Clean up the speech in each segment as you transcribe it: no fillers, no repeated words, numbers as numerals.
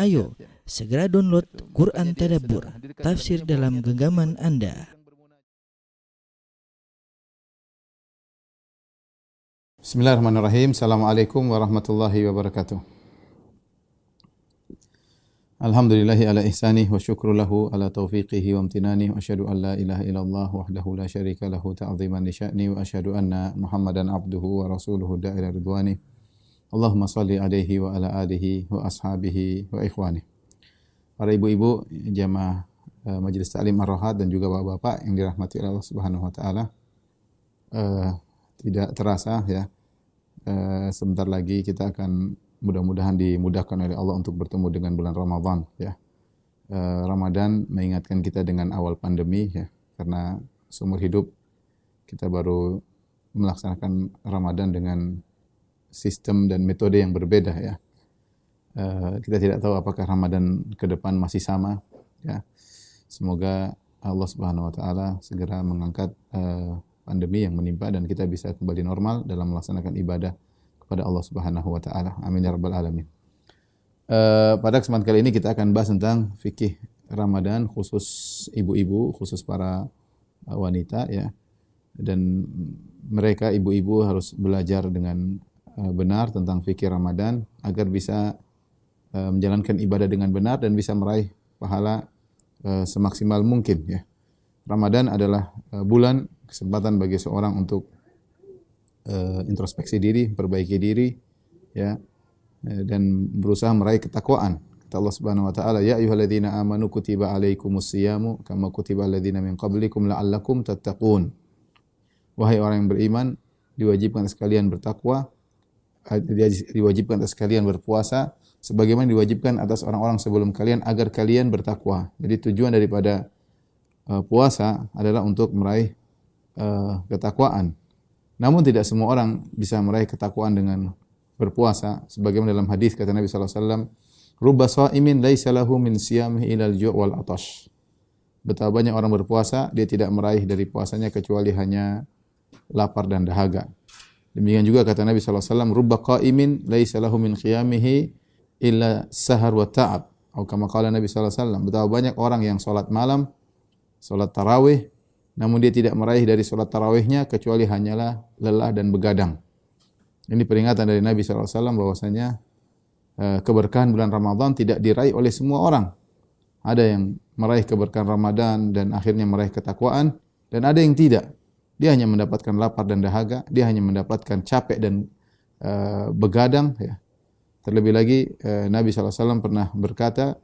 Ayo, segera download Quran Tadabbur, tafsir dalam genggaman Anda. Bismillahirrahmanirrahim. Assalamualaikum warahmatullahi wabarakatuh. Alhamdulillahi ala ihsanih wa syukru lahu ala taufiqihi wa amtinani wa asyhadu an la ilaha illallah wahdahu la syarika lahu ta'ziman li sya'ni wa asyhadu anna Muhammadan abduhu wa rasuluhu da'ila ridwani. Allahumma salli alaihi wa ala alihi wa ashabihi wa ikhwani. Para ibu-ibu jamaah Majelis Ta'lim Ar-Rahat dan juga bapak-bapak yang dirahmati Allah Subhanahu wa taala. Tidak terasa ya. Sebentar lagi kita akan mudah-mudahan dimudahkan oleh Allah untuk bertemu dengan bulan Ramadan ya. Ramadan mengingatkan kita dengan awal pandemi ya, karena seumur hidup kita baru melaksanakan Ramadan dengan sistem dan metode yang berbeda ya. Kita tidak tahu apakah Ramadan ke depan masih sama ya. Semoga Allah Subhanahu wa taala segera mengangkat pandemi yang menimpa dan kita bisa kembali normal dalam melaksanakan ibadah kepada Allah Subhanahu wa taala. Amin ya rabbal alamin. Pada kesempatan kali ini kita akan bahas tentang fikih Ramadan khusus ibu-ibu, khusus para wanita ya. Dan mereka ibu-ibu harus belajar dengan benar tentang fikih Ramadan agar bisa menjalankan ibadah dengan benar dan bisa meraih pahala semaksimal mungkin ya. Ramadan adalah bulan kesempatan bagi seorang untuk introspeksi diri, perbaiki diri ya, dan berusaha meraih ketakwaan. Kata Allah Subhanahu wa taala, ya ayyuhalladzina amanu kutiba alaikumus-syiyamu kama kutiba alladzina min qablikum la'allakum tattaqun. Wahai orang yang beriman, diwajibkan sekalian bertakwa, diwajibkan atas kalian berpuasa sebagaimana diwajibkan atas orang-orang sebelum kalian agar kalian bertakwa. Jadi tujuan daripada puasa adalah untuk meraih ketakwaan. Namun tidak semua orang bisa meraih ketakwaan dengan berpuasa. Sebagaimana dalam hadis kata Nabi sallallahu alaihi wasallam, "Rubba sha'imin laisa lahu min siyamihi ilal ju' wal 'atash." Betapa banyak orang berpuasa, dia tidak meraih dari puasanya kecuali hanya lapar dan dahaga. Demikian juga kata Nabi sallallahu alaihi wasallam, "Rubba qa'imin laisa lahu min qiyamihi illa sahar wa ta'ab." Atau kama qala Nabi sallallahu alaihi wasallam, betapa banyak orang yang salat malam, salat tarawih, namun dia tidak meraih dari salat tarawihnya kecuali hanyalah lelah dan begadang. Ini peringatan dari Nabi sallallahu alaihi wasallam bahwasanya keberkahan bulan Ramadan tidak diraih oleh semua orang. Ada yang meraih keberkahan Ramadan dan akhirnya meraih ketakwaan, dan ada yang tidak. Dia hanya mendapatkan lapar dan dahaga, dia hanya mendapatkan capek dan begadang ya. Terlebih lagi Nabi sallallahu alaihi wasallam pernah berkata,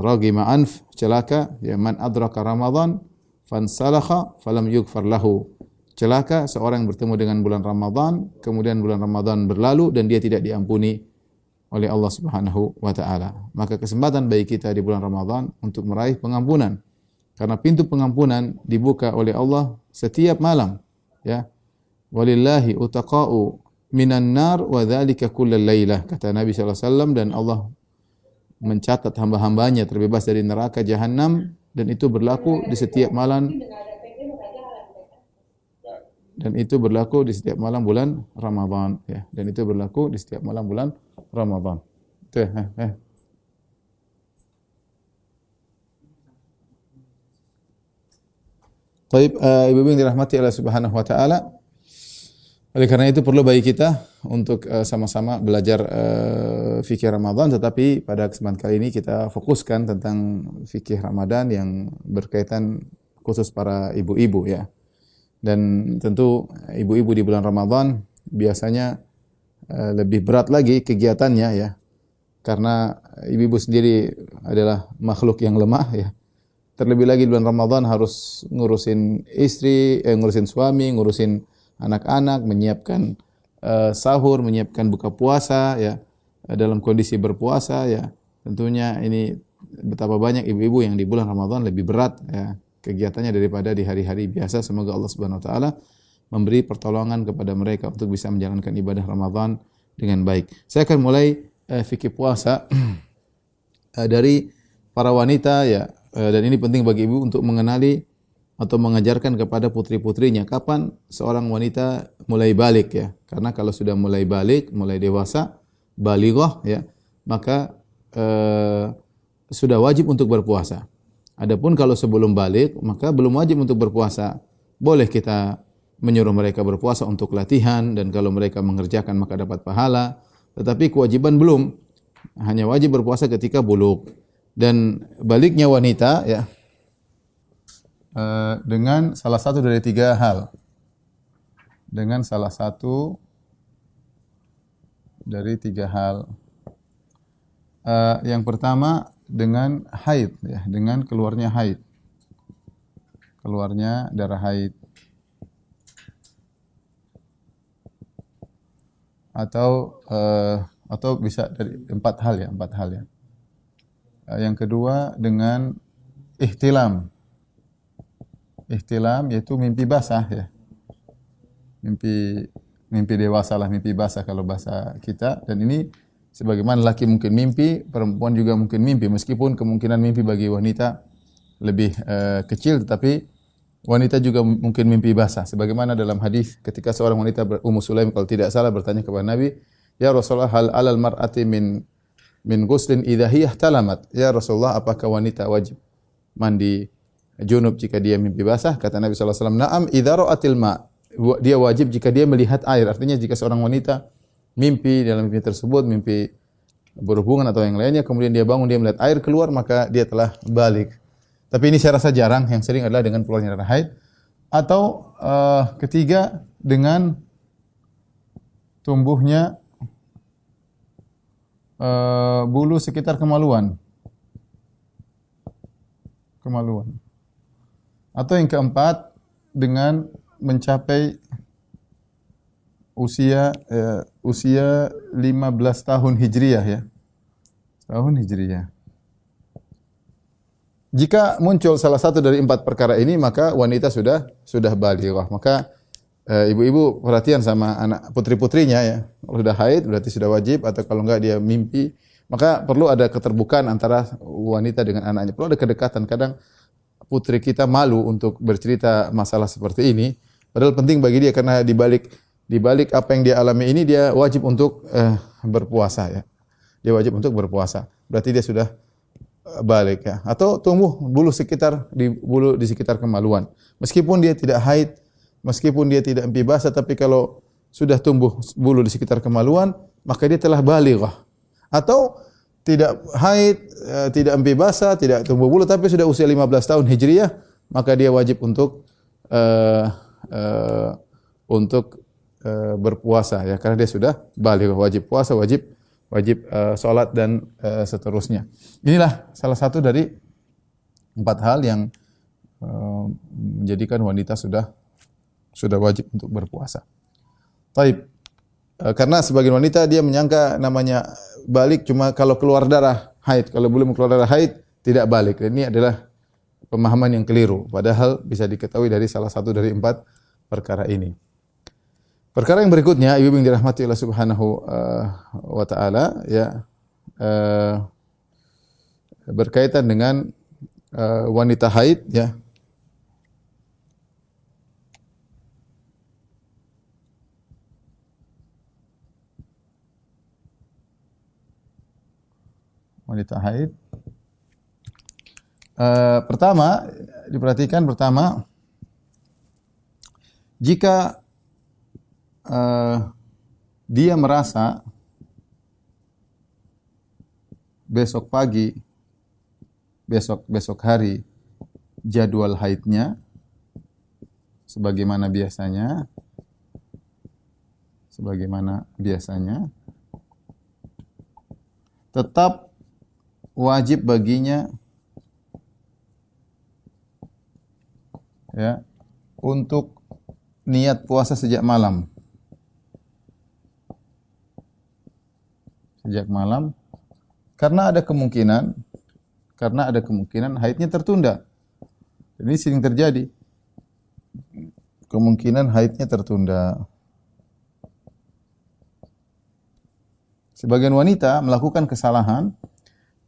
ragima anf, celaka ya man adraka Ramadan fansalakha falam yughfar lahu. Celaka seorang yang bertemu dengan bulan Ramadan, kemudian bulan Ramadan berlalu dan dia tidak diampuni oleh Allah Subhanahu wa taala. Maka kesempatan bagi kita di bulan Ramadan untuk meraih pengampunan. Karena pintu pengampunan dibuka oleh Allah setiap malam, ya. Walillahi utaqa'u minan nar wa dzalika kullal lailah, kata Nabi sallallahu alaihi wasallam, dan Allah mencatat hamba-hambanya terbebas dari neraka jahanam, dan itu berlaku di setiap malam. Dan itu berlaku di setiap malam bulan Ramadan, ya. Dan itu berlaku di setiap malam bulan Ramadan. Tuh, Baik, ibu-ibu yang dirahmati Allah Subhanahu wa taala. Oleh karena itu perlu bagi kita untuk sama-sama belajar fikih Ramadan, tetapi pada kesempatan kali ini kita fokuskan tentang fikih Ramadan yang berkaitan khusus para ibu-ibu ya. Dan tentu ibu-ibu di bulan Ramadan biasanya lebih berat lagi kegiatannya ya. Karena ibu-ibu sendiri adalah makhluk yang lemah ya. Terlebih lagi di bulan Ramadan harus ngurusin istri, ngurusin suami, ngurusin anak-anak, menyiapkan sahur, menyiapkan buka puasa ya, dalam kondisi berpuasa ya. Tentunya ini betapa banyak ibu-ibu yang di bulan Ramadan lebih berat ya kegiatannya daripada di hari-hari biasa. Semoga Allah Subhanahu wa taala memberi pertolongan kepada mereka untuk bisa menjalankan ibadah Ramadan dengan baik. Saya akan mulai fikih puasa dari para wanita ya. Dan ini penting bagi ibu untuk mengenali atau mengajarkan kepada putri-putrinya kapan seorang wanita mulai balik ya. Karena kalau sudah mulai balik, mulai dewasa, balighah ya, maka sudah wajib untuk berpuasa. Adapun kalau sebelum balik, maka belum wajib untuk berpuasa. Boleh kita menyuruh mereka berpuasa untuk latihan, dan kalau mereka mengerjakan maka dapat pahala. Tetapi kewajiban belum, hanya wajib berpuasa ketika bulug. Dan baliknya wanita ya dengan salah satu dari 3 hal. Dengan salah satu dari 3 hal. Yang pertama dengan haid, ya, dengan keluarnya haid, keluarnya darah haid, atau bisa dari 4 hal ya, 4 hal ya. Yang kedua dengan ihtilam, ihtilam yaitu mimpi basah ya, mimpi dewasa lah, mimpi basah kalau bahasa kita. Dan ini sebagaimana laki mungkin mimpi, perempuan juga mungkin mimpi, meskipun kemungkinan mimpi bagi wanita lebih kecil, tetapi wanita juga mungkin mimpi basah. Sebagaimana dalam hadis ketika seorang wanita Ummu Sulaim kalau tidak salah bertanya kepada Nabi, "Ya Rasulullah, hal 'alal mar'ati min ghuslin idza hiya ihtalamat?" Ya Rasulullah, apakah wanita wajib mandi junub jika dia mimpi basah? Kata Nabi sallallahu alaihi wasallam, "Na'am idza ra'atil ma'." Dia wajib jika dia melihat air. Artinya jika seorang wanita mimpi, dalam mimpi tersebut mimpi berhubungan atau yang lainnya, kemudian dia bangun, dia melihat air keluar, maka dia telah balik. Tapi ini saya rasa jarang, yang sering adalah dengan keluarnya darah haid. Atau ketiga dengan tumbuhnya bulu sekitar kemaluan. Atau yang keempat dengan mencapai usia 15 tahun hijriyah ya. Tahun hijriyah. Jika muncul salah satu dari 4 perkara ini, maka wanita sudah balighah. Maka ibu-ibu perhatian sama anak putri-putrinya ya. Kalau sudah haid berarti sudah wajib, atau kalau enggak dia mimpi, maka perlu ada keterbukaan antara wanita dengan anaknya. Perlu ada kedekatan. Kadang putri kita malu untuk bercerita masalah seperti ini, padahal penting bagi dia, karena di balik apa yang dia alami ini dia wajib untuk berpuasa ya. Dia wajib untuk berpuasa. Berarti dia sudah balik ya. Atau tumbuh bulu di sekitar kemaluan. Meskipun dia tidak haid, meskipun dia tidak mimpi basah, tapi kalau sudah tumbuh bulu di sekitar kemaluan, maka dia telah balighah. Atau tidak haid, tidak mimpi basah, tidak tumbuh bulu, tapi sudah usia 15 tahun hijriyah, maka dia wajib untuk berpuasa ya, karena dia sudah balighah, wajib puasa, wajib salat dan seterusnya. Inilah salah satu dari 4 hal yang menjadikan wanita sudah wajib untuk berpuasa. Taib. Karena sebagian wanita dia menyangka namanya balik cuma kalau keluar darah haid, kalau belum keluar darah haid tidak balik. Dan ini adalah pemahaman yang keliru, padahal bisa diketahui dari salah satu dari 4 perkara ini. Perkara yang berikutnya, ibu yang dirahmati Allah Subhanahu wa taala ya, berkaitan dengan wanita haid ya. Wanita haid. Pertama, diperhatikan pertama, jika dia merasa besok pagi, besok hari jadwal haidnya sebagaimana biasanya, tetap wajib baginya ya untuk niat puasa sejak malam. Karena ada kemungkinan haidnya tertunda. Ini sering terjadi. Kemungkinan haidnya tertunda. Sebagian wanita melakukan kesalahan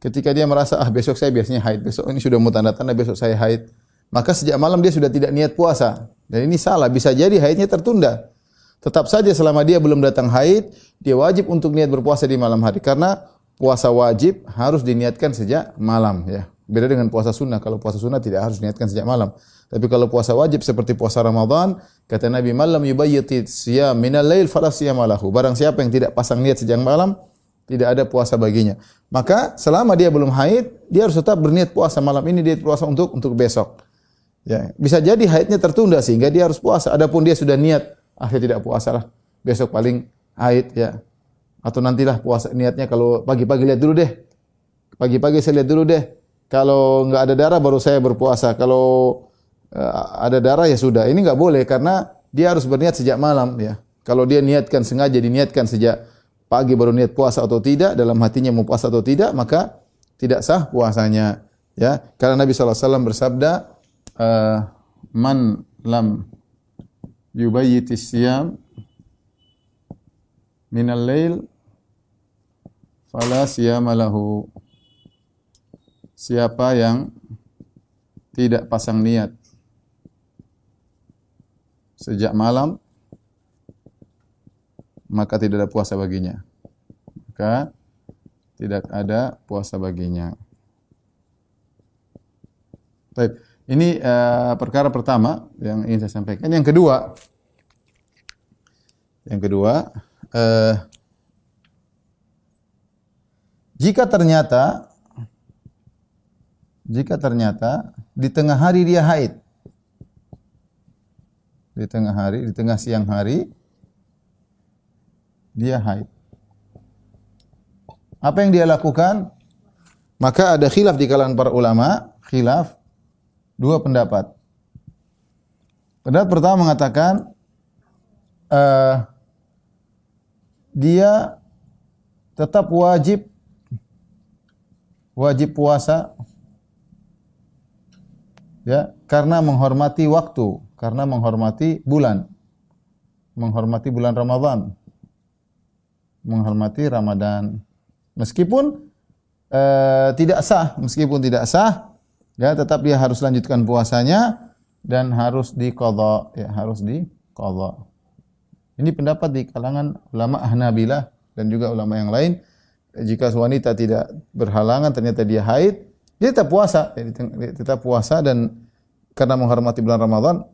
ketika dia merasa besok saya biasanya haid, besok ini sudah mau tanda-tanda besok saya haid, maka sejak malam dia sudah tidak niat puasa. Dan ini salah, bisa jadi haidnya tertunda. Tetap saja selama dia belum datang haid, dia wajib untuk niat berpuasa di malam hari, karena puasa wajib harus diniatkan sejak malam ya. Beda dengan puasa sunnah. Kalau puasa sunnah tidak harus diniatkan sejak malam. Tapi kalau puasa wajib seperti puasa Ramadan, kata Nabi, "Man lam yubayyiti siyam minal lail fala siyama lahu." Barang siapa yang tidak pasang niat sejak malam, tidak ada puasa baginya. Maka selama dia belum haid, dia harus tetap berniat puasa malam ini, dia puasa untuk besok. Ya, bisa jadi haidnya tertunda sehingga dia harus puasa. Adapun dia sudah niat, akhirnya tidak puasa lah. Besok paling haid ya. Atau nantilah puasa niatnya kalau pagi-pagi lihat dulu deh. Pagi-pagi saya lihat dulu deh. Kalau enggak ada darah baru saya berpuasa. Kalau ada darah ya sudah. Ini enggak boleh karena dia harus berniat sejak malam ya. Kalau dia niatkan sengaja diniatkan sejak pagi baru niat puasa atau tidak, dalam hatinya mau puasa atau tidak, maka tidak sah puasanya ya. Karena Nabi SAW bersabda, "Man lam yubayyitis siyam minal lail fala siyama lahu." Siapa yang tidak pasang niat sejak malam, maka tidak ada puasa baginya. Maka tidak ada puasa baginya. Baik, ini perkara pertama yang ingin saya sampaikan. Yang kedua, jika ternyata di tengah hari dia haid, di tengah siang hari dia haid, apa yang dia lakukan? Maka ada khilaf di kalangan para ulama, dua pendapat. Pendapat pertama mengatakan dia tetap wajib puasa ya, karena menghormati waktu, karena menghormati bulan Ramadan, menghormati Ramadan. Meskipun tidak sah, ya tetap dia harus lanjutkan puasanya dan harus diqadha, ya harus diqadha. Ini pendapat di kalangan ulama Hanabilah dan juga ulama yang lain. Jika wanita tidak berhalangan ternyata dia haid, dia tetap puasa, dan karena menghormati bulan Ramadan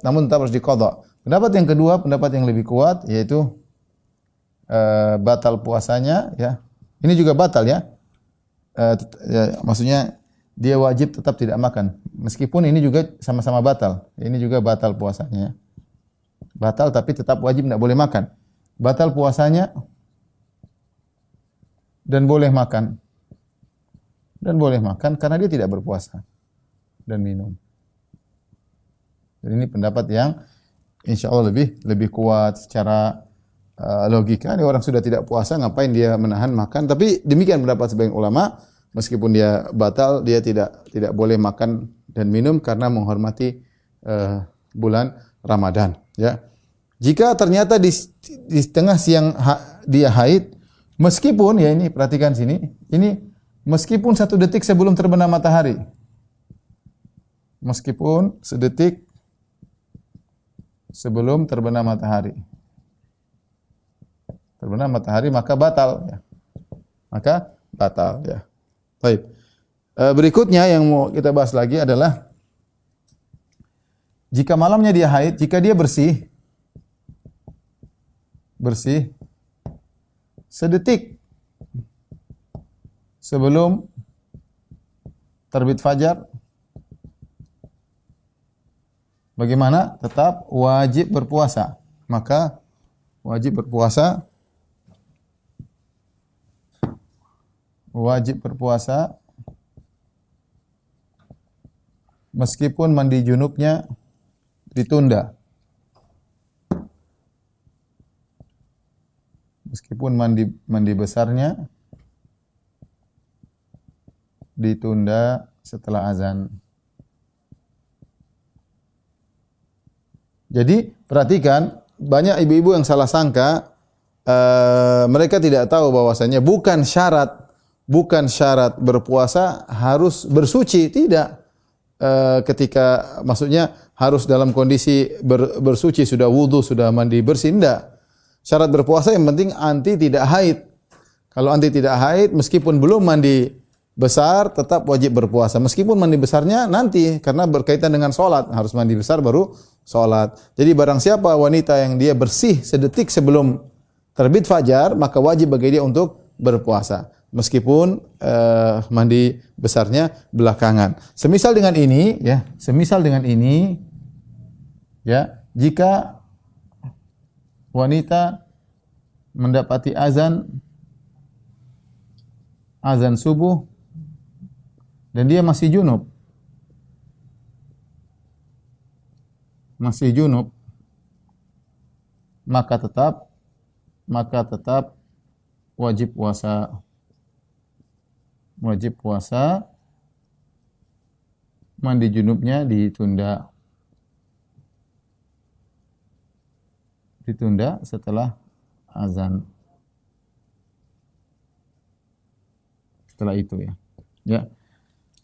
namun tetap harus diqadha. Pendapat yang kedua, pendapat yang lebih kuat yaitu batal puasanya ya. Ini juga batal ya. Maksudnya dia wajib tetap tidak makan. Meskipun ini juga sama-sama batal. Ini juga batal puasanya. Batal tapi tetap wajib tidak boleh makan. Batal puasanya dan boleh makan. Karena dia tidak berpuasa dan minum. Dan ini pendapat yang insya Allah lebih kuat secara logika. Ini orang sudah tidak puasa, ngapain dia menahan makan? Tapi demikian pendapat sebagian ulama, meskipun dia batal, dia tidak boleh makan dan minum karena menghormati bulan Ramadan. Ya, jika ternyata di tengah siang dia haid, meskipun ya ini perhatikan sini, ini meskipun 1 detik sebelum terbenam matahari, meskipun sedetik sebelum terbenam matahari, maka batal ya. Baik. Berikutnya yang mau kita bahas lagi adalah jika malamnya dia haid, jika dia bersih sedetik sebelum terbit fajar, bagaimana? Tetap wajib berpuasa. Maka wajib berpuasa meskipun mandi junubnya ditunda. Meskipun mandi besarnya ditunda setelah azan. Jadi perhatikan, banyak ibu-ibu yang salah sangka, mereka tidak tahu bahwasanya bukan syarat berpuasa harus bersuci, tidak. Maksudnya harus dalam kondisi bersuci, sudah wudu, sudah mandi bersih, tidak. Syarat berpuasa yang penting anti tidak haid. Kalau anti tidak haid, meskipun belum mandi besar, tetap wajib berpuasa. Meskipun mandi besarnya nanti, karena berkaitan dengan sholat. Harus mandi besar baru sholat. Jadi barang siapa wanita yang dia bersih sedetik sebelum terbit fajar, maka wajib bagi dia untuk berpuasa. Meskipun mandi besarnya belakangan. Semisal dengan ini, ya, jika wanita mendapati azan subuh dan dia masih junub, maka tetap wajib puasa. Mandi junubnya ditunda setelah azan. Setelah itu ya. Ya.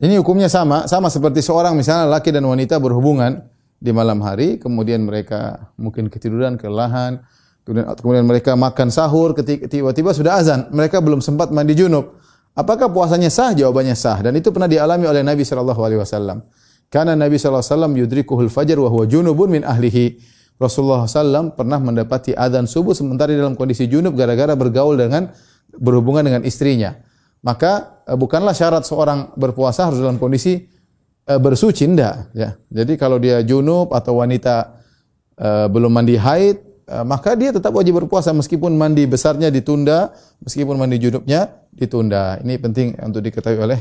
Ini hukumnya sama seperti seorang misalnya laki dan wanita berhubungan di malam hari, kemudian mereka mungkin ketiduran, kelelahan, kemudian mereka makan sahur, ketika tiba-tiba sudah azan, mereka belum sempat mandi junub. Apakah puasanya sah? Jawabannya sah, dan itu pernah dialami oleh Nabi sallallahu alaihi wasallam. Karena Nabi sallallahu alaihi wasallam yudrikuhul fajar wa huwa junubun min ahlihi. Rasulullah SAW pernah mendapati azan subuh sementara dalam kondisi junub gara-gara berhubungan dengan istrinya. Maka bukanlah syarat seorang berpuasa harus dalam kondisi bersuci, enggak, ya. Jadi kalau dia junub atau wanita belum mandi haid, maka dia tetap wajib berpuasa meskipun mandi besarnya ditunda, meskipun mandi junubnya ditunda. Ini penting untuk diketahui oleh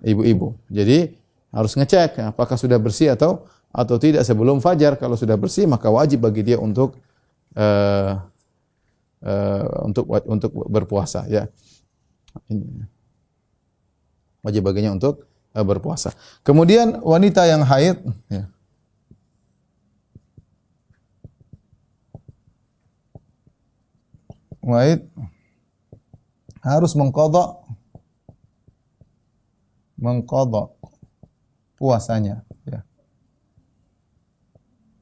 ibu-ibu. Jadi harus ngecek apakah sudah bersih atau tidak sebelum fajar. Kalau sudah bersih maka wajib bagi dia untuk berpuasa, ya. Ini wajib baginya untuk berpuasa. Kemudian wanita yang haid, ya. Haid harus mengqadha puasanya, ya.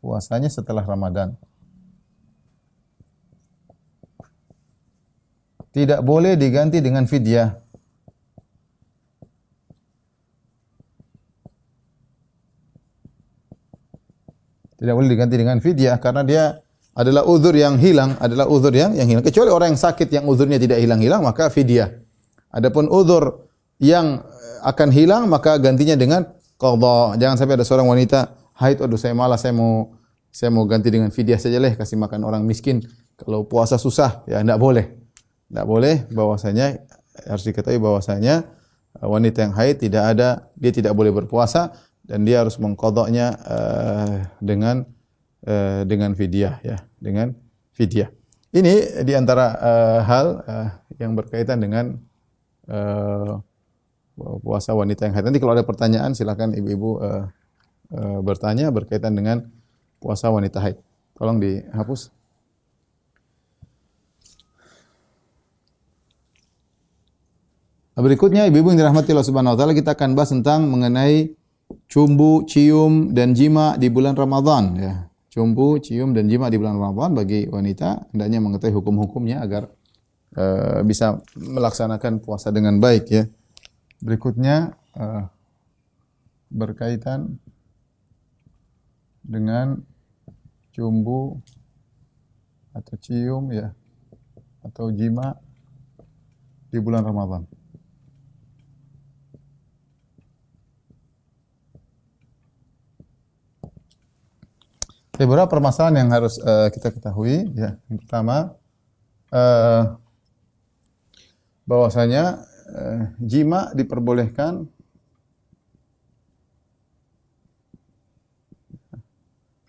Puasanya setelah Ramadan. Tidak boleh diganti dengan fidyah. Tidak boleh diganti dengan fidyah karena dia adalah uzur yang hilang, Kecuali orang yang sakit yang uzurnya tidak hilang-hilang, maka fidyah. Adapun uzur yang akan hilang, maka gantinya dengan qadha. Jangan sampai ada seorang wanita haid, aduh saya malas, saya mau ganti dengan fidyah saja lah, kasih makan orang miskin. Kalau puasa susah, ya enggak boleh. Enggak boleh, bahwasanya harus diketahui bahwasanya wanita yang haid dia tidak boleh berpuasa dan dia harus mengqadhanya dengan fidyah, ya, dengan fidyah. Ini di antara hal yang berkaitan dengan puasa wanita yang haid. Nanti kalau ada pertanyaan silakan ibu-ibu bertanya berkaitan dengan puasa wanita haid. Tolong dihapus. Berikutnya ibu-ibu yang dirahmati Allah Subhanahu wa taala, kita akan bahas tentang mengenai cumbu, cium dan jima di bulan Ramadan, ya. Cumbu, cium dan jima di bulan Ramadan bagi wanita hendaknya mengetahui hukum-hukumnya agar bisa melaksanakan puasa dengan baik, ya. Berikutnya berkaitan dengan cumbu atau cium, ya, atau jima di bulan Ramadan. Ada beberapa permasalahan yang harus kita ketahui, ya. Yang pertama, bahwasanya jima diperbolehkan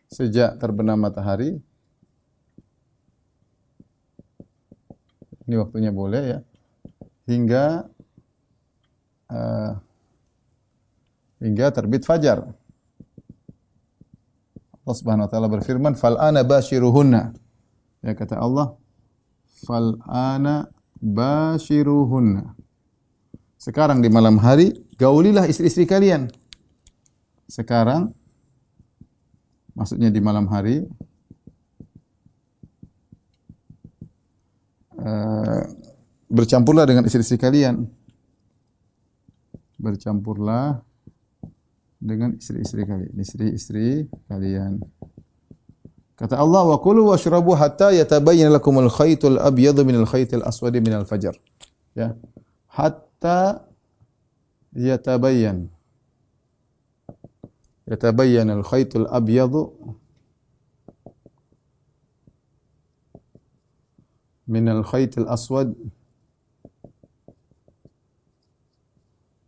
sejak terbenam matahari. Ini waktunya boleh, ya. Hingga terbit fajar. Allah Subhanahu wa taala berfirman, "Fal ana bashiruhunna." Ya, kata Allah, "Fal ana bashiruhunna." Sekarang di malam hari gaulilah istri-istri kalian. Sekarang maksudnya di malam hari bercampurlah dengan istri-istri kalian. Bercampurlah dengan istri-istri kalian. Istri-istri kalian. Kata Allah, wa kulu washrabu hatta yatabayyana lakumul khaytul abyadu minal khaytil aswadi minal fajr. Ya. Hatta yatabayyan. Yatabayyana al-khaytul abyadu minal khaytil aswad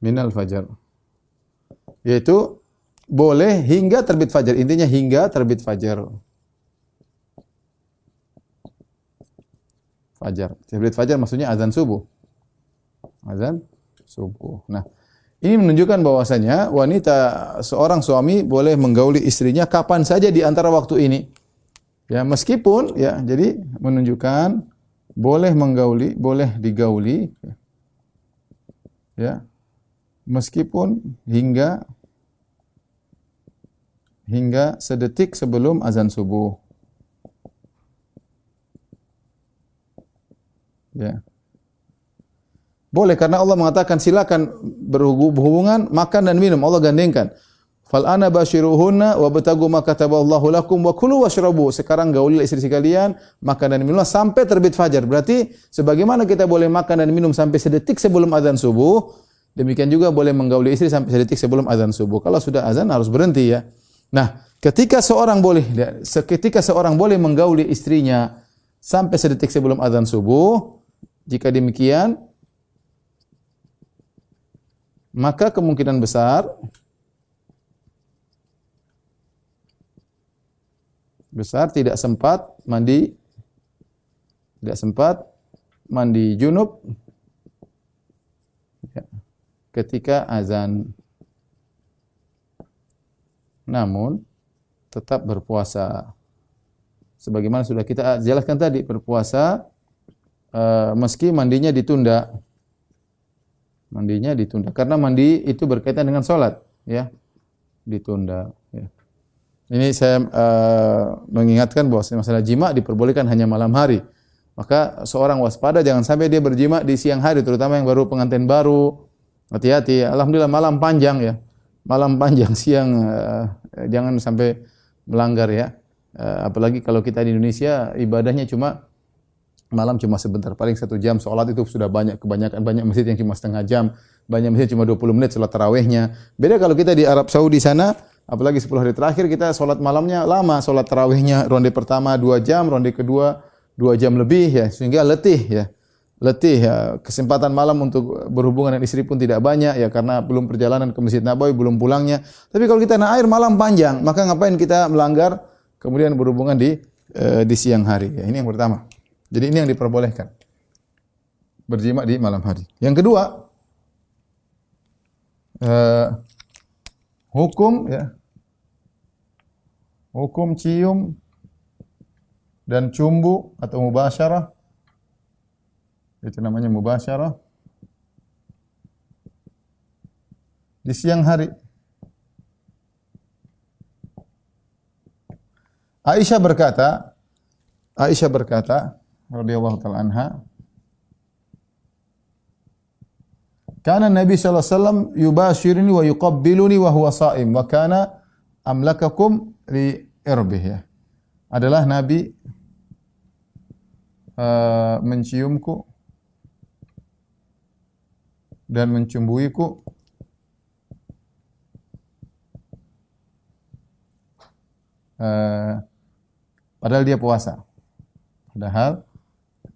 minal fajar. Yaitu boleh hingga terbit fajar. Intinya hingga terbit fajar. Fajar. Terbit fajar maksudnya azan subuh. Azan subuh. Nah, ini menunjukkan bahwasanya seorang suami boleh menggauli istrinya kapan saja di antara waktu ini. Ya, meskipun ya, jadi menunjukkan boleh menggauli, boleh digauli. Ya. Meskipun hingga sedetik sebelum azan subuh. Ya. Boleh karena Allah mengatakan silakan berhubungan makan dan minum. Allah gandengkan. Fal ana bashiruhunna wabtagu ma kataballahu lakum wa kulu washrabu. Sekarang gaulilah istri kalian, makan dan minumlah sampai terbit fajar. Berarti sebagaimana kita boleh makan dan minum sampai sedetik sebelum azan subuh, demikian juga boleh menggauli istri sampai sedetik sebelum azan subuh. Kalau sudah azan harus berhenti ya. Nah, ketika seorang boleh menggauli istrinya sampai sedetik sebelum azan subuh, jika demikian maka kemungkinan besar tidak sempat mandi junub ya, ketika azan. Namun tetap berpuasa. Sebagaimana sudah kita jelaskan tadi, berpuasa meski mandinya ditunda. Mandinya ditunda karena mandi itu berkaitan dengan salat, ya. Ditunda, ya. Ini saya mengingatkan bahwa masalah jima diperbolehkan hanya malam hari. Maka seorang waspada jangan sampai dia berjima di siang hari, terutama yang baru pengantin baru. Hati-hati. Alhamdulillah malam panjang ya. Malam panjang, siang jangan sampai melanggar ya. Apalagi kalau kita di Indonesia ibadahnya malam cuma sebentar, paling 1 jam. Salat itu sudah kebanyakan masjid yang cuma setengah jam, banyak masjid cuma 20 menit salat tarawihnya. Beda kalau kita di Arab Saudi sana, apalagi 10 hari terakhir kita salat malamnya lama, salat tarawihnya ronde pertama 2 jam, ronde kedua 2 jam lebih ya, sehingga letih ya. Kesempatan malam untuk berhubungan dengan istri pun tidak banyak ya, karena belum perjalanan ke Masjid Nabawi, belum pulangnya. Tapi kalau kita naik air malam panjang, maka ngapain kita melanggar kemudian berhubungan di siang hari ya. Ini yang pertama. Jadi ini yang diperbolehkan. Berjima di malam hari. Yang kedua, hukum cium dan cumbu atau mubasyarah. Itu namanya mubasyarah di siang hari. Aisyah berkata radhiyallahu ta'ala anha, kana Nabi sallallahu alaihi wasallam yubashiruni wa yuqabbiluni wa huwa sha'im wa kana amlakakum li irbih ya. Adalah Nabi menciumku dan mencumbuiku padahal dia puasa. Padahal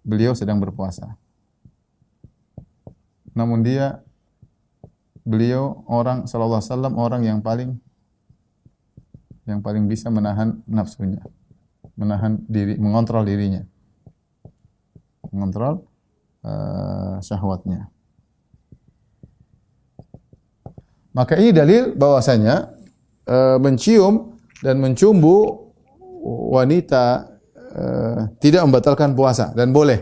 beliau sedang berpuasa. Namun beliau orang sallallahu alaihi wasallam orang yang paling bisa menahan nafsunya, menahan diri, mengontrol dirinya. Mengontrol syahwatnya. Maka ini dalil bahwasanya mencium dan mencumbu wanita tidak membatalkan puasa dan boleh.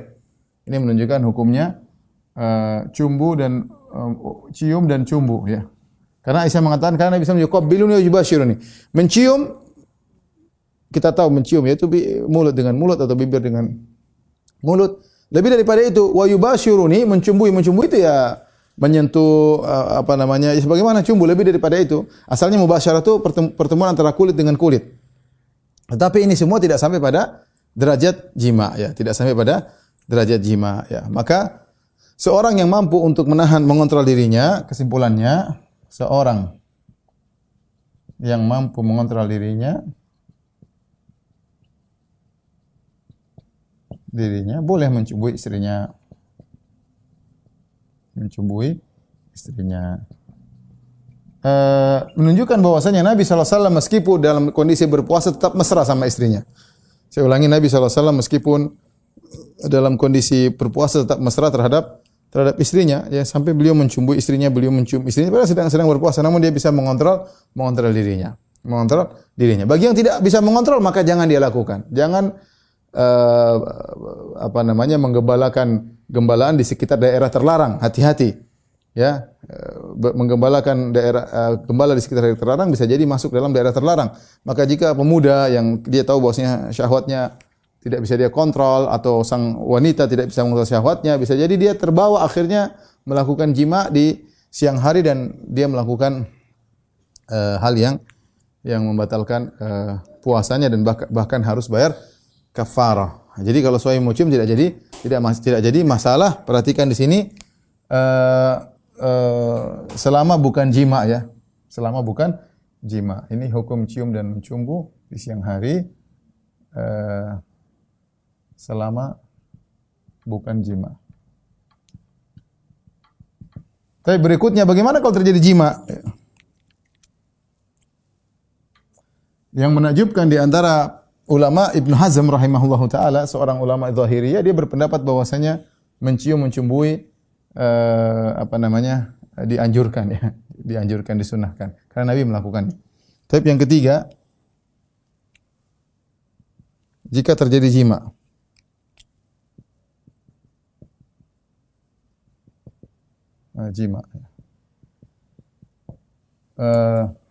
Ini menunjukkan hukumnya cium dan cumbu ya. Karena Aisyah mengatakan karena Nabi sallallahu alaihi wasallam yuqabbiluni wa yubashiruni. Mencium, kita tahu mencium yaitu mulut dengan mulut atau bibir dengan mulut, Lebih daripada itu, wa yubashiruni, mencumbui itu ya menyentuh ya sebagaimana cumbu, lebih daripada itu. Asalnya mubasyarah itu pertemuan antara kulit dengan kulit. Tetapi ini semua tidak sampai pada derajat jima ya, tidak sampai pada derajat jima ya. Maka seorang yang mampu untuk mengontrol dirinya, kesimpulannya seorang yang mampu mengontrol dirinya boleh mencubui istrinya. Menunjukkan bahwasanya Nabi SAW meskipun dalam kondisi berpuasa tetap mesra sama istrinya. Saya ulangi, Nabi SAW meskipun dalam kondisi berpuasa tetap mesra terhadap istrinya, ya, sampai beliau mencium istrinya padahal sedang berpuasa, namun dia bisa mengontrol dirinya. Bagi yang tidak bisa mengontrol maka jangan dia lakukan. Jangan menggembalakan gembalaan di sekitar daerah terlarang. Hati-hati. Ya, menggembalakan gembala di sekitar daerah terlarang bisa jadi masuk dalam daerah terlarang. Maka jika pemuda yang dia tahu bahwasanya syahwatnya tidak bisa dia kontrol, atau sang wanita tidak bisa mengontrol syahwatnya, bisa jadi dia terbawa akhirnya melakukan jima di siang hari dan dia melakukan hal yang membatalkan puasanya dan bahkan harus bayar kafarah. Jadi kalau suami mau cium tidak jadi masalah. Perhatikan di sini selama bukan jima ya. Selama bukan jima. Ini hukum cium dan mencumbu di siang hari selama bukan jima. Tapi berikutnya bagaimana kalau terjadi jima? Yang menakjubkan di antara ulama Ibnu Hazm rahimahullahu taala, seorang ulama Zahiriyah, dia berpendapat bahwasanya mencium-mencumbui dianjurkan, disunahkan karena Nabi melakukan. Tapi yang ketiga, jika terjadi jima,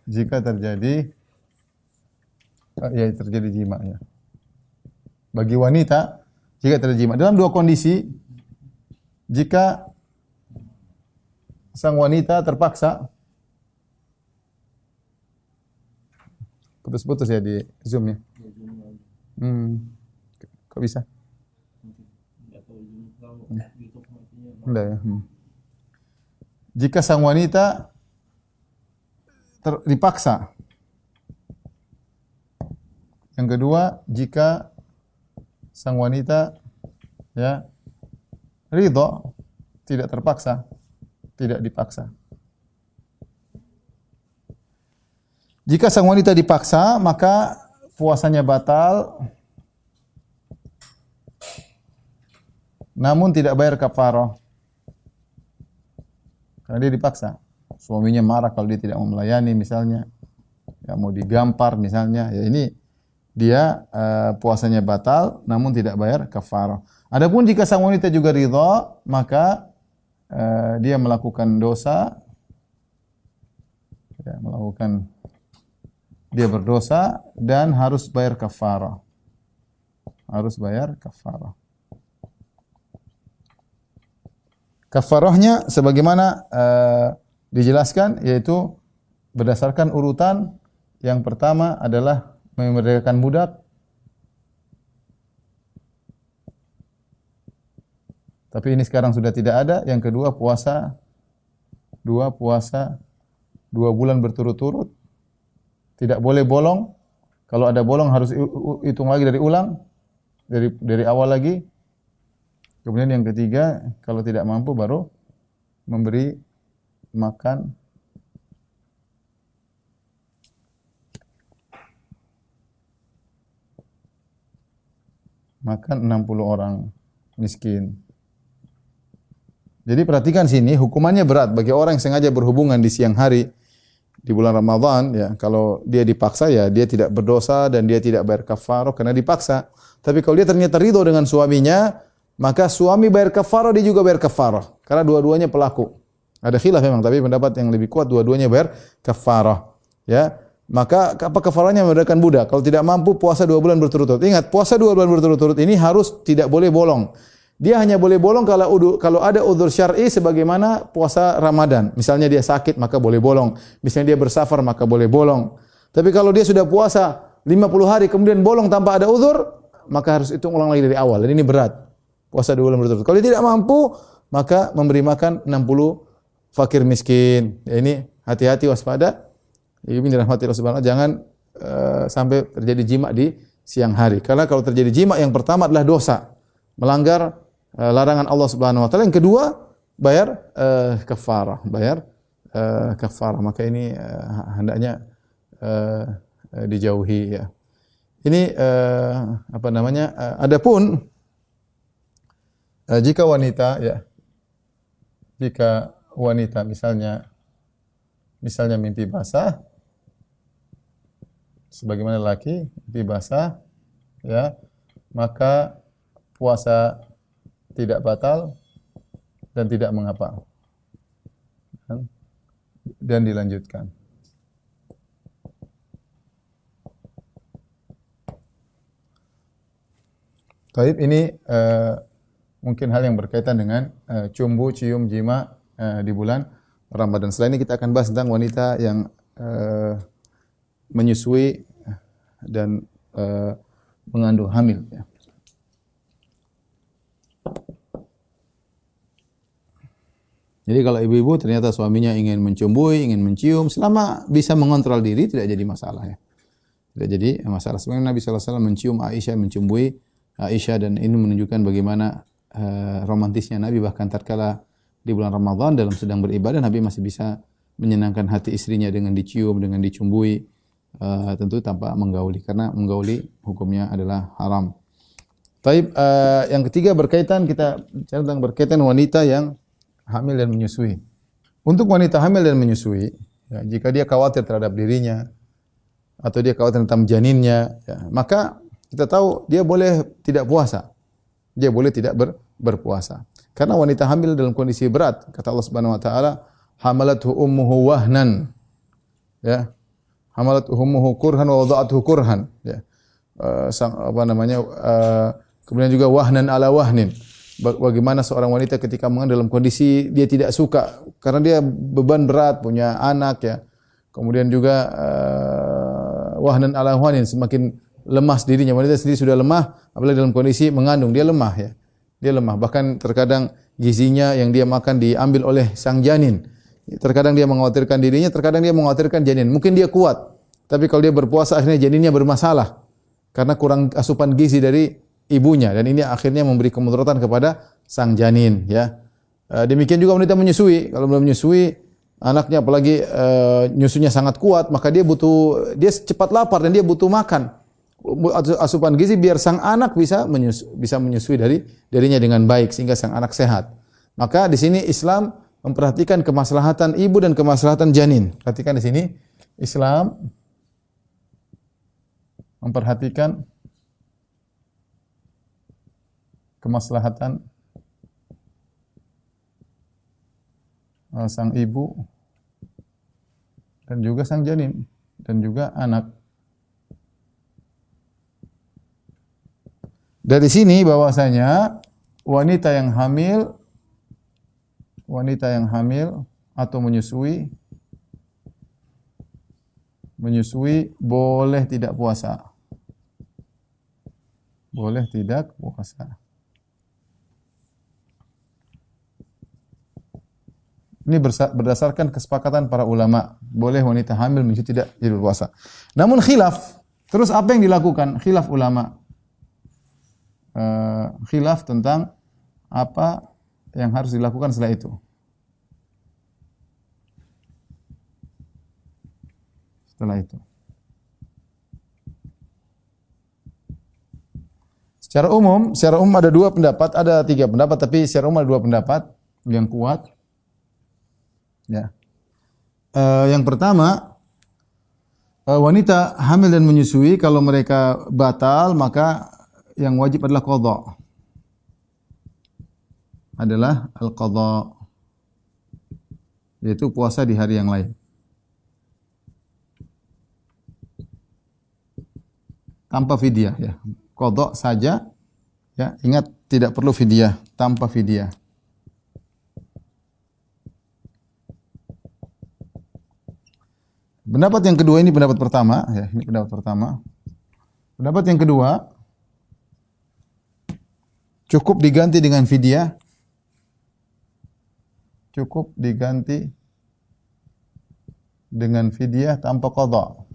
jika terjadi jima ya. Bagi wanita jika terjadi jima dalam dua kondisi, jika sang wanita terpaksa, putus-putus ya di Zoom ya. Kok bisa? Enggak ya. Jika sang wanita dipaksa. Yang kedua, jika sang wanita ya ridho, tidak terpaksa, tidak dipaksa. Jika sang wanita dipaksa, maka puasanya batal, namun tidak bayar kafarah. Karena dia dipaksa. Suaminya marah kalau dia tidak mau melayani misalnya, ya mau digampar misalnya, ya ini dia puasanya batal namun tidak bayar kafarah. Adapun jika sang wanita juga ridha, maka dia melakukan dosa, dia berdosa dan harus bayar kafarah. Kafarahnya sebagaimana dijelaskan, yaitu berdasarkan urutan. Yang pertama adalah memerdekakan budak. Tapi ini sekarang sudah tidak ada. Yang kedua puasa 2 bulan berturut-turut. Tidak boleh bolong. Kalau ada bolong harus hitung lagi dari awal lagi. Kemudian yang ketiga, kalau tidak mampu baru memberi makan makan 60 orang miskin. Jadi perhatikan sini, hukumannya berat bagi orang yang sengaja berhubungan di siang hari di bulan Ramadan ya. Kalau dia dipaksa ya dia tidak berdosa dan dia tidak bayar kafarah karena dipaksa. Tapi kalau dia ternyata ridho dengan suaminya, maka suami bayar kafarah, dia juga bayar kafarah. Karena dua-duanya pelaku. Ada khilaf memang, tapi pendapat yang lebih kuat dua-duanya bayar kafarah. Ya, maka apa kafarahnya? Memerdekakan budak. Kalau tidak mampu puasa 2 bulan berturut-turut. Ingat, puasa 2 bulan berturut-turut ini harus tidak boleh bolong. Dia hanya boleh bolong kalau ada udzur syar'i sebagaimana puasa Ramadan. Misalnya dia sakit maka boleh bolong. Misalnya dia bersafar maka boleh bolong. Tapi kalau dia sudah puasa 50 hari kemudian bolong tanpa ada udzur, maka harus hitung ulang lagi dari awal. Dan ini berat. Puasa 2 bulan berturut-turut. Kalau dia tidak mampu, maka memberi makan 60 fakir miskin. Ya, ini hati-hati, waspada. Ini dirahmati Allah Subhanahu wa taala, jangan sampai terjadi jima di siang hari. Karena kalau terjadi jima yang pertama adalah dosa, melanggar larangan Allah Subhanahu wa taala. Yang kedua, bayar kafarah, kafarah. Maka ini hendaknya dijauhi ya. Ini apa namanya? Adapun jika wanita ya, jika wanita misalnya mimpi basah, sebagaimana laki mimpi basah, ya, maka puasa tidak batal dan tidak mengapa, dan dilanjutkan. Taib, ini mungkin hal yang berkaitan dengan cumbu, cium, jima di bulan Ramadan. Selain ini kita akan bahas tentang wanita yang menyusui dan mengandung hamil. Ya. Jadi kalau ibu-ibu ternyata suaminya ingin mencumbui, ingin mencium, selama bisa mengontrol diri tidak jadi masalah ya. Tidak jadi masalah. Sebenarnya Nabi SAW mencium Aisyah, mencumbui Aisyah, dan ini menunjukkan bagaimana romantisnya Nabi. Bahkan tatkala di bulan Ramadan dalam sedang beribadah, Nabi masih bisa menyenangkan hati istrinya dengan dicium, dengan dicumbui, tentu tanpa menggauli, karena menggauli hukumnya adalah haram. Taib, yang ketiga berkaitan, kita bicara tentang berkaitan wanita yang hamil dan menyusui. Untuk wanita hamil dan menyusui, ya, jika dia khawatir terhadap dirinya atau dia khawatir tentang janinnya, ya, maka kita tahu dia boleh tidak puasa. Dia boleh tidak berpuasa. Karena wanita hamil dalam kondisi berat, kata Allah Subhanahu wa taala, hamalathu ummuhu wahnan. Ya. Hamalathu ummuhu kurhan wa wada'athu kurhan, ya. Kemudian juga wahnan ala wahnin. Bagaimana seorang wanita ketika mengandung dalam kondisi dia tidak suka karena dia beban berat, punya anak ya. Kemudian juga wahnan ala wahnin, semakin lemah dirinya. Wanita sendiri sudah lemah, apalagi dalam kondisi mengandung, dia lemah ya. Dia lemah, bahkan terkadang gizinya yang dia makan diambil oleh sang janin. Terkadang dia mengkhawatirkan dirinya, terkadang dia mengkhawatirkan janin. Mungkin dia kuat, tapi kalau dia berpuasa akhirnya janinnya bermasalah karena kurang asupan gizi dari ibunya, dan ini akhirnya memberi kemudaratan kepada sang janin ya. Demikian juga wanita menyusui. Kalau belum menyusui anaknya, apalagi nyusunya sangat kuat, maka dia cepat lapar dan dia butuh makan. Asupan gizi biar sang anak bisa menyusui darinya dengan baik sehingga sang anak sehat. Maka di sini Islam memperhatikan kemaslahatan ibu dan kemaslahatan janin. Perhatikan di sini Islam memperhatikan kemaslahatan sang ibu dan juga sang janin dan juga anak. Dari sini bahwasanya wanita yang hamil atau menyusui boleh tidak puasa. Boleh tidak puasa. Ini berdasarkan kesepakatan para ulama. Boleh wanita hamil menyusui tidak berpuasa. Namun khilaf. Terus apa yang dilakukan? Khilaf ulama. Khilaf tentang apa yang harus dilakukan setelah itu. Secara umum ada dua pendapat, ada tiga pendapat, tapi secara umum ada dua pendapat yang kuat. Ya. Yang pertama, wanita hamil dan menyusui kalau mereka batal, maka yang wajib adalah qadha. Adalah al-qadha, yaitu puasa di hari yang lain. Tanpa fidyah ya. Qadha saja Ya, ingat tidak perlu fidyah, tanpa fidyah. Pendapat yang kedua ini pendapat pertama, ya, ini pendapat pertama. Pendapat yang kedua, cukup diganti dengan fidyah. Cukup diganti dengan fidyah tanpa qadha.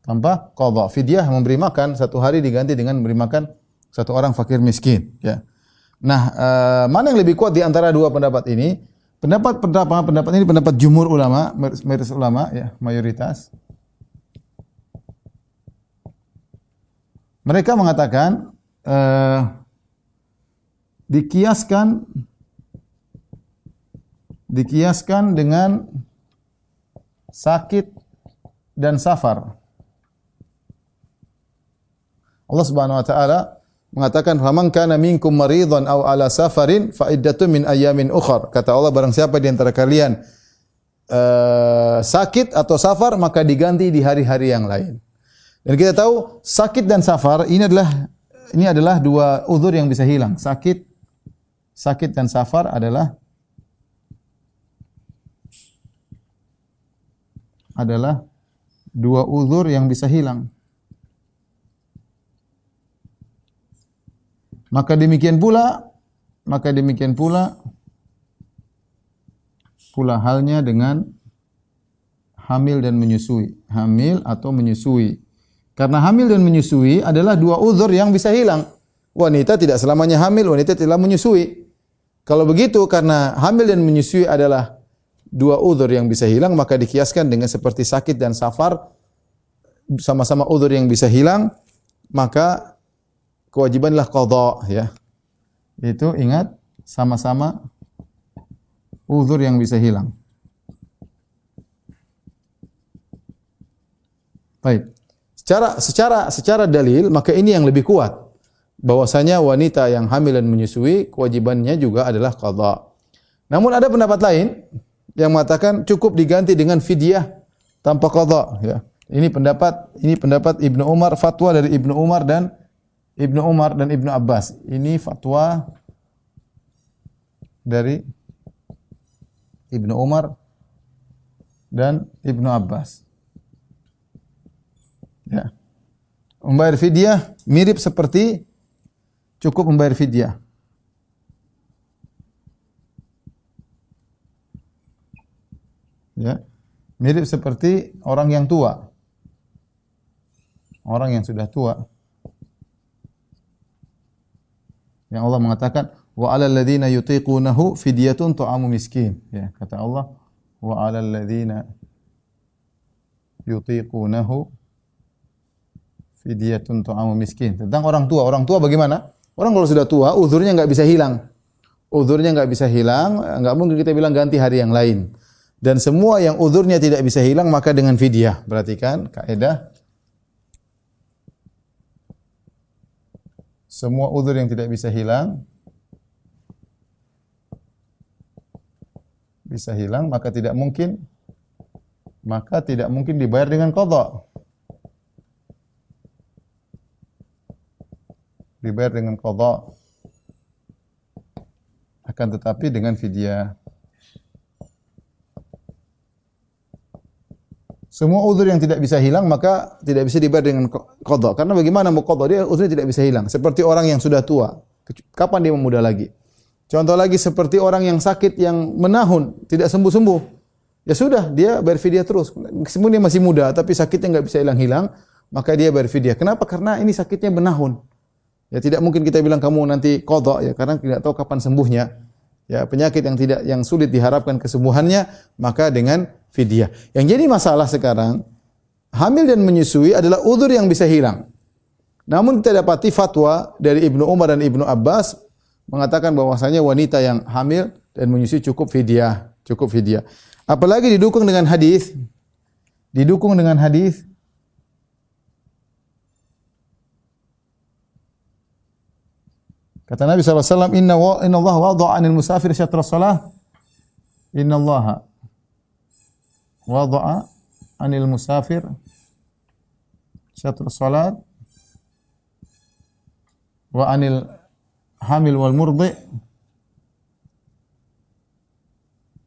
Tanpa qadha. Fidyah memberi makan satu hari diganti dengan memberi makan satu orang fakir miskin, ya. Nah, mana yang lebih kuat di antara dua pendapat ini? Pendapat ini pendapat jumhur ulama, mayoritas ulama, ya, mayoritas. Mereka mengatakan dikiaskan dengan sakit dan safar. Allah Subhanahu wa taala mengatakan, "Faman kana minkum maridhan aw ala safarin fa iddatun min ayamin ukhar." Kata Allah, barang siapa di antara kalian sakit atau safar, maka diganti di hari-hari yang lain. Dan kita tahu sakit dan safar ini adalah dua uzur yang bisa hilang. Sakit dan safar adalah dua uzur yang bisa hilang. Maka demikian pula halnya dengan hamil dan menyusui. Hamil atau menyusui. Karena hamil dan menyusui adalah dua uzur yang bisa hilang. Wanita tidak selamanya hamil, wanita tidak menyusui. Kalau begitu, karena hamil dan menyusui adalah dua uzur yang bisa hilang, maka dikiaskan dengan seperti sakit dan safar, sama-sama uzur yang bisa hilang, maka kewajibanlah qadha, ya. Itu ingat, sama-sama uzur yang bisa hilang. Baik. Secara dalil, maka ini yang lebih kuat. Bahwasanya wanita yang hamil dan menyusui, kewajibannya juga adalah qadha. Namun ada pendapat lain yang mengatakan cukup diganti dengan fidyah tanpa qadha, ya. Ini pendapat Ibnu Umar, fatwa dari Ibnu Umar dan Ibnu Abbas. Ini fatwa dari Ibnu Umar dan Ibnu Abbas. Ya. Membayar fidyah mirip seperti cukup membayar fidyah. Ya. Mirip seperti orang yang tua. Orang yang sudah tua. Yang Allah mengatakan, wa 'alal ladzina yutiqunahu fidyatun ta'amu miskin. Ya, kata Allah, wa 'alal ladzina yutiqunahu fidyatun ta'amu miskin. Tentang orang tua. Orang tua bagaimana? Orang kalau sudah tua, uzurnya enggak bisa hilang. Uzurnya enggak bisa hilang, enggak mungkin kita bilang ganti hari yang lain. Dan semua yang uzurnya tidak bisa hilang maka dengan fidyah. Perhatikan kaidah. Semua uzur yang tidak bisa hilang maka tidak mungkin dibayar dengan qadha. Dibayar dengan qadha. Akan tetapi dengan fidyah. Semua uzur yang tidak bisa hilang maka tidak bisa dibayar dengan qadha. Karena bagaimana mau qadha? Dia uzurnya tidak bisa hilang. Seperti orang yang sudah tua. Kapan dia memuda lagi? Contoh lagi seperti orang yang sakit yang menahun, tidak sembuh-sembuh. Ya sudah, dia bayar fidyah terus. Meskipun dia masih muda tapi sakitnya enggak bisa hilang-hilang, maka dia bayar fidyah. Kenapa? Karena ini sakitnya menahun. Ya tidak mungkin kita bilang kamu nanti qadha, ya, karena tidak tahu kapan sembuhnya. Ya, penyakit yang sulit diharapkan kesembuhannya, maka dengan fidyah. Yang jadi masalah sekarang, hamil dan menyusui adalah uzur yang bisa hilang. Namun kita dapati fatwa dari Ibnu Umar dan Ibnu Abbas mengatakan bahwasanya wanita yang hamil dan menyusui cukup fidyah. Apalagi didukung dengan hadis. Kata Nabi SAW, Inna Allah wada'a anil musafir syatra salah. Inna Allah wada'a anil musafir syatrus salat wa anil hamil wal murdi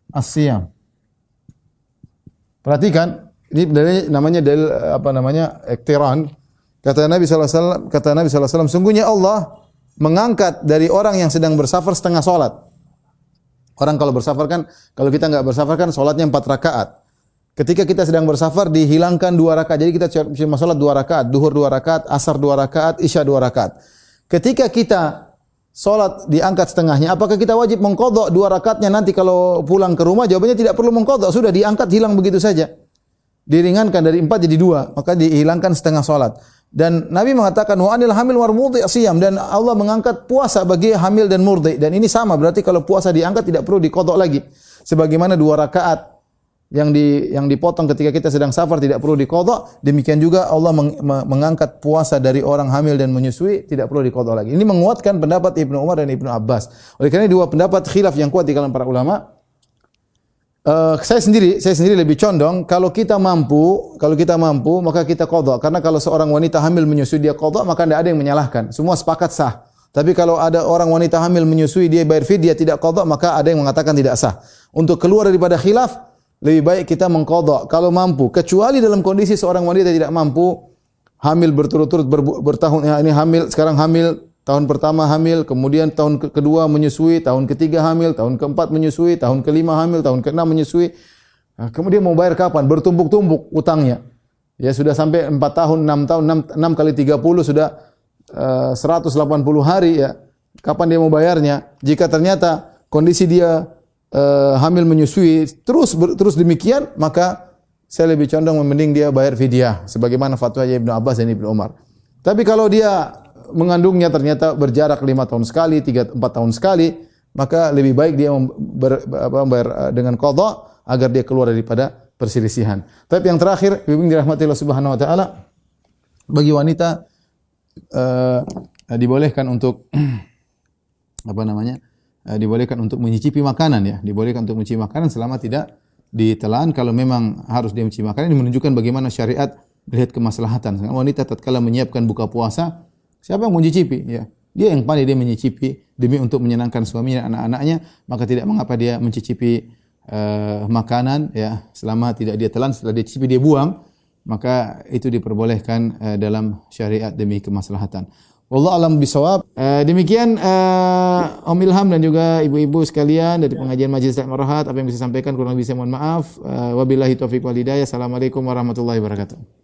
as-siyam. Perhatikan, ini namanya dalil iktiran. Kata Nabi sallallahu alaihi wasallam, sungguhnya Allah mengangkat dari orang yang sedang bersafar setengah salat. Orang kalau bersafar kan, kalau kita enggak bersafar kan salatnya 4 rakaat. Ketika kita sedang bersafar dihilangkan 2 rakaat. Jadi kita cuma salat 2 rakaat, duhur 2 rakaat, asar 2 rakaat, isya 2 rakaat. Ketika kita salat diangkat setengahnya, apakah kita wajib mengqadha 2 rakaatnya nanti kalau pulang ke rumah? Jawabannya tidak perlu mengqadha, sudah diangkat hilang begitu saja. Diringankan dari 4 jadi 2, maka dihilangkan setengah salat. Dan Nabi mengatakan wa anil hamil war murdi asiyam, dan Allah mengangkat puasa bagi hamil dan murdi, dan ini sama berarti kalau puasa diangkat tidak perlu diqadha lagi. Sebagaimana 2 rakaat yang dipotong ketika kita sedang safar tidak perlu diqadha, demikian juga Allah mengangkat puasa dari orang hamil dan menyusui tidak perlu diqadha lagi. Ini menguatkan pendapat Ibnu Umar dan Ibnu Abbas. Oleh karena 2 pendapat khilaf yang kuat di kalangan para ulama. Saya sendiri lebih condong kalau kita mampu maka kita qadha, karena kalau seorang wanita hamil menyusui dia qadha maka tidak ada yang menyalahkan, semua sepakat sah. Tapi kalau ada orang wanita hamil menyusui dia bayar fidyah tidak qadha, maka ada yang mengatakan tidak sah. Untuk keluar daripada khilaf lebih baik kita mengqadha kalau mampu, kecuali dalam kondisi seorang wanita tidak mampu, hamil berturut-turut bertahun, ya ini hamil, sekarang hamil tahun pertama hamil, kemudian tahun kedua menyusui, tahun ketiga hamil, tahun keempat menyusui, tahun kelima hamil, tahun keenam menyusui. Nah, kemudian mau bayar kapan? Bertumbuk-tumbuk utangnya. Ya sudah sampai 4 tahun, 6 tahun, 6 kali 30 sudah 180 hari ya. Kapan dia mau bayarnya? Jika ternyata kondisi dia hamil menyusui terus demikian, maka saya lebih condong mending dia bayar fidyah sebagaimana fatwa Ibnu Abbas dan Ibnu Umar. Tapi kalau dia mengandungnya ternyata berjarak 5 tahun sekali, 3-4 tahun sekali, maka lebih baik dia membayar dengan qadha agar dia keluar daripada perselisihan. Tapi yang terakhir, bimbing dirahmati Allah Subhanahu wa taala, bagi wanita dibolehkan untuk dibolehkan untuk menyicipi makanan ya, dibolehkan untuk mencicipi makanan selama tidak ditelan. Kalau memang harus dia mencicipi makanan, ini menunjukkan bagaimana syariat melihat kemaslahatan. Wanita tatkala menyiapkan buka puasa, siapa yang mau mencicipi? Ya, dia yang pandai, dia menyicipi demi untuk menyenangkan suaminya dan anak-anaknya, maka tidak mengapa dia mencicipi makanan ya, selama tidak dia telan, setelah dia cicipi dia buang, maka itu diperbolehkan dalam syariat demi kemaslahatan. Wallahu a'lam bishawab. Demikian Om Ilham dan juga ibu-ibu sekalian dari pengajian Majelis Taklim Ar-Rahat, apa yang bisa sampaikan kurang lebih saya mohon maaf. Wabillahi taufiq wal hidayah. Assalamualaikum warahmatullahi wabarakatuh.